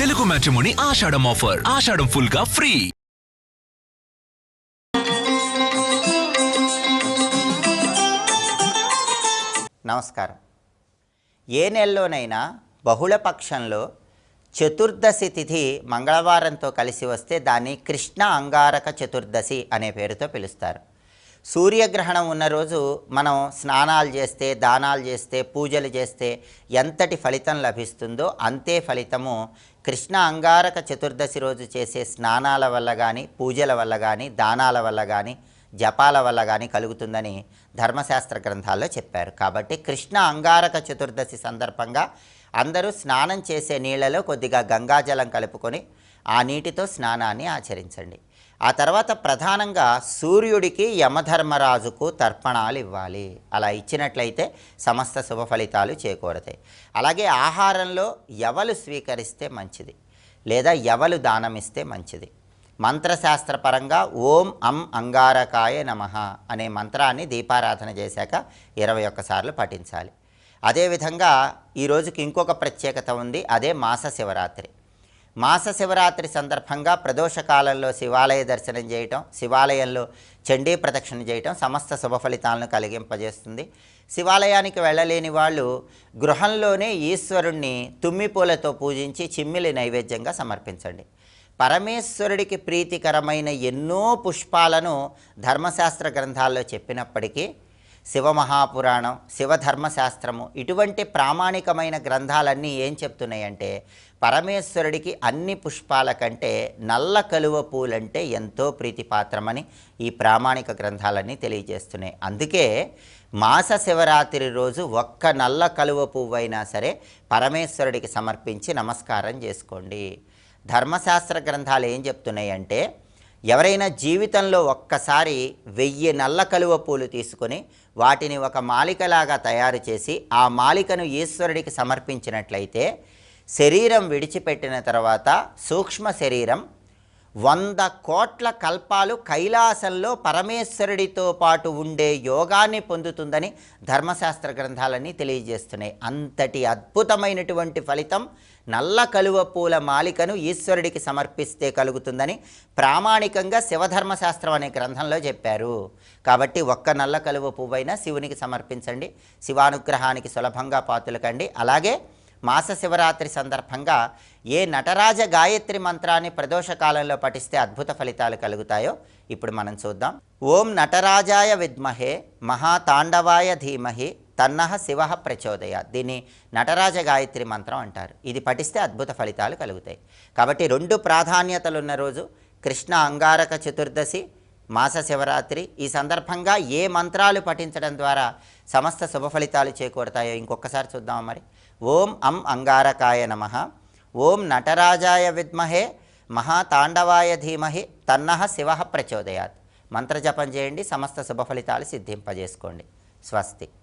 Telugu matrimony ఆషాఢం offer. ఆషాఢం full గా free. నమస్కారం. ఏ నెలలోనైనా బహుళపక్షంలో చతుర్దశి తిథి మంగళవారంతో కలిసి వస్తే దాన్ని కృష్ణ అంగారక చతుర్దశి అనే పేరుతో పిలుస్తారు. సూర్యగ్రహణం ఉన్న రోజు మనం స్నానాలు చేస్తే, దానాలు చేస్తే, పూజలు చేస్తే ఎంతటి ఫలితం లభిస్తుందో అంతే ఫలితము కృష్ణ అంగారక చతుర్దశి రోజు చేసే స్నానాల వల్ల కానీ, పూజల వల్ల కానీ, దానాల వల్ల కానీ, జపాల వల్ల కానీ కలుగుతుందని ధర్మశాస్త్ర గ్రంథాల్లో చెప్పారు. కాబట్టి కృష్ణ అంగారక చతుర్దశి సందర్భంగా అందరూ స్నానం చేసే నీళ్లలో కొద్దిగా గంగాజలం కలుపుకొని ఆ నీటితో స్నానాన్ని ఆచరించండి. ఆ తర్వాత ప్రధానంగా సూర్యుడికి, యమధర్మరాజుకు తర్పణాలు ఇవ్వాలి. అలా ఇచ్చినట్లయితే సమస్త శుభ ఫలితాలు చేకూరతాయి. అలాగే ఆహారంలో ఎవలు స్వీకరిస్తే మంచిది, లేదా ఎవలు దానమిస్తే మంచిది. మంత్రశాస్త్రపరంగా ఓం అం అంగారకాయ నమః అనే మంత్రాన్ని దీపారాధన చేశాక 21 సార్లు పఠించాలి. అదేవిధంగా ఈరోజుకి ఇంకొక ప్రత్యేకత ఉంది, అదే మాస శివరాత్రి. మాస శివరాత్రి సందర్భంగా ప్రదోషకాలంలో శివాలయ దర్శనం చేయటం, శివాలయంలో చండీ ప్రదక్షిణ చేయటం సమస్త శుభ ఫలితాలను కలిగింపజేస్తుంది. శివాలయానికి వెళ్ళలేని వాళ్ళు గృహంలోనే ఈశ్వరుణ్ణి తుమ్మిపూలతో పూజించి చిమ్మిలి నైవేద్యంగా సమర్పించండి. పరమేశ్వరుడికి ప్రీతికరమైన ఎన్నో పుష్పాలను ధర్మశాస్త్ర గ్రంథాల్లో చెప్పినప్పటికీ శివమహాపురాణం, శివధర్మశాస్త్రము ఇటువంటి ప్రామాణికమైన గ్రంథాలన్నీ ఏం చెప్తున్నాయంటే పరమేశ్వరుడికి అన్ని పుష్పాల కంటే నల్ల కలువ పూలంటే ఎంతో ప్రీతిపాత్రమని ఈ ప్రామాణిక గ్రంథాలన్నీ తెలియజేస్తున్నాయి. అందుకే మాస శివరాత్రి రోజు ఒక్క నల్ల కలువ పువ్వైనా సరే పరమేశ్వరుడికి సమర్పించి నమస్కారం చేసుకోండి. ధర్మశాస్త్ర గ్రంథాలు ఏం చెప్తున్నాయంటే ఎవరైనా జీవితంలో ఒక్కసారి 1000 నల్ల కలువ పూలు తీసుకొని వాటిని ఒక మాలికలాగా తయారు చేసి ఆ మాలికను ఈశ్వరుడికి సమర్పించినట్లయితే శరీరం విడిచిపెట్టిన తర్వాత సూక్ష్మ శరీరం 100 కోట్ల కల్పాలు కైలాసంలో పరమేశ్వరుడితో పాటు ఉండే యోగాన్ని పొందుతుందని ధర్మశాస్త్ర గ్రంథాలన్నీ తెలియజేస్తున్నాయి. అంతటి అద్భుతమైనటువంటి ఫలితం నల్ల కలువ పూల మాలికను ఈశ్వరుడికి సమర్పిస్తే కలుగుతుందని ప్రామాణికంగా శివధర్మశాస్త్రం అనే గ్రంథంలో చెప్పారు. కాబట్టి ఒక్క నల్ల కలువ పువ్వైనా శివునికి సమర్పించండి, శివానుగ్రహానికి సులభంగా పాత్రలకండి. అలాగే మాస శివరాత్రి సందర్భంగా ఏ నటరాజ గాయత్రి మంత్రాన్ని ప్రదోషకాలంలో పఠిస్తే అద్భుత ఫలితాలు కలుగుతాయో ఇప్పుడు మనం చూద్దాం. ఓం నటరాజాయ విద్మహే మహాతాండవాయ ధీమహి తన్నః శివ ప్రచోదయాత్. దీన్ని నటరాజ గాయత్రి మంత్రం అంటారు. ఇది పఠిస్తే అద్భుత ఫలితాలు కలుగుతాయి. కాబట్టి 2 ప్రాధాన్యతలు ఉన్న రోజు కృష్ణ అంగారక చతుర్దశి, మాస శివరాత్రి. ఈ సందర్భంగా ఏ మంత్రాలు పఠించడం ద్వారా సమస్త శుభ ఫలితాలు చేకూరతాయో ఇంకొకసారి చూద్దాం. మరి ఓం అం అంగారకాయ నమః, ఓం నటరాజాయ విద్మహే మహాతాండవాయ ధీమహి తన్నః శివ ప్రచోదయాత్. మంత్రజపం చేయండి, సమస్త శుభ ఫలితాలు సిద్ధింపజేసుకోండి. స్వస్తి.